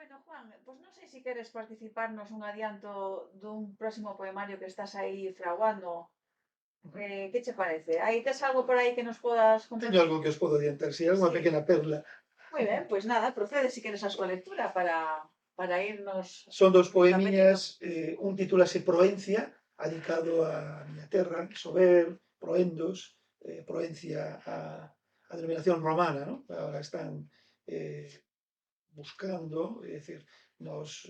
Bueno, Juan, pois non sei se queres participarnos un adianto dun próximo poemario que estás aí fraguando. Que che parece? Aí tes algo por aí que nos podas Teño compartir? algo que os podo adiantar, si, algunha Sí. pequena perla. Moi ben, pois nada, procede se queres a súa lectura para irnos Son dos poniendo apetito. poemiñas, un titúlase Proencia, adicado á miña terra, Sober, Proendos, Proencia a denominación romana, non? Agora están eh, buscando, é dicir, nos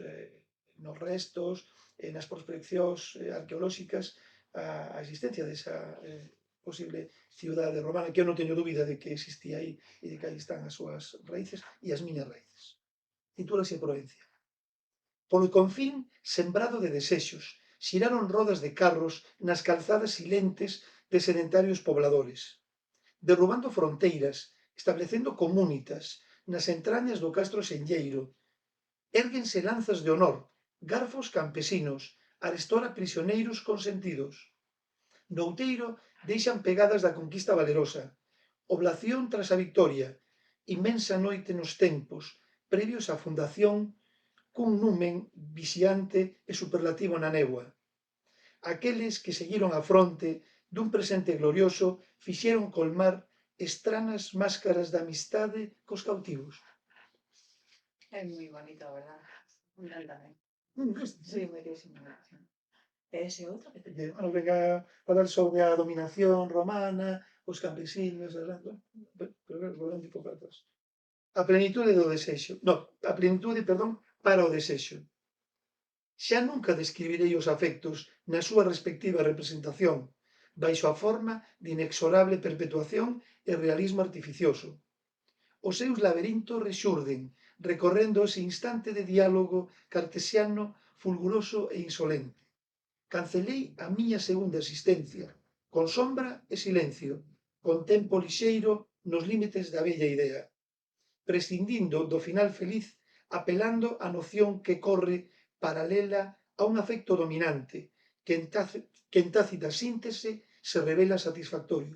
restos, nas prospeccións arqueolóxicas, a existencia desa posible ciudade romana, que eu non teño dúbida de que existía aí e de que aí están as súas raíces e as miñas raíces. Titúlase Proencia. Polo confín sembrado de desexos, xiraron rodas de carros nas calzadas silentes de sedentarios pobladores, derrubando fronteiras, establecendo comunitas nas entrañas do castro senlleiro, érguense lanzas de honor, garfos campesinos, arestora prisioneiros consentidos. No outeiro deixan pegadas da conquista valerosa, oblación tras a victoria, inmensa noite nos tempos, previos á fundación, cun numen vixiante e superlativo na néboa. Aqueles que seguiron a fronte dun presente glorioso fixeron colmar estranas máscaras da amistade cos cautivos. É moi bonito, a verdad. Me encanta, Sí, moitísimo, moitísimo. E ese outro que te... bueno, venga a falar sobre a dominación romana, os campesinos, pero volvendo un pouco atrás. A plenitude do desexo, no, a plenitude, perdón, para o desexo. Xa nunca describirei os afectos na súa respectiva representación, baixo a forma de inexorable perpetuación e realismo artificioso. Os seus laberintos rexurden, recorrendo ese instante de diálogo cartesiano, fulguroso e insolente. Cancelei a miña segunda existencia, con sombra e silencio, con tempo lixeiro nos límites da bella idea, prescindindo do final feliz, apelando á noción que corre paralela a un afecto dominante, que en tácita síntese se revela satisfactorio.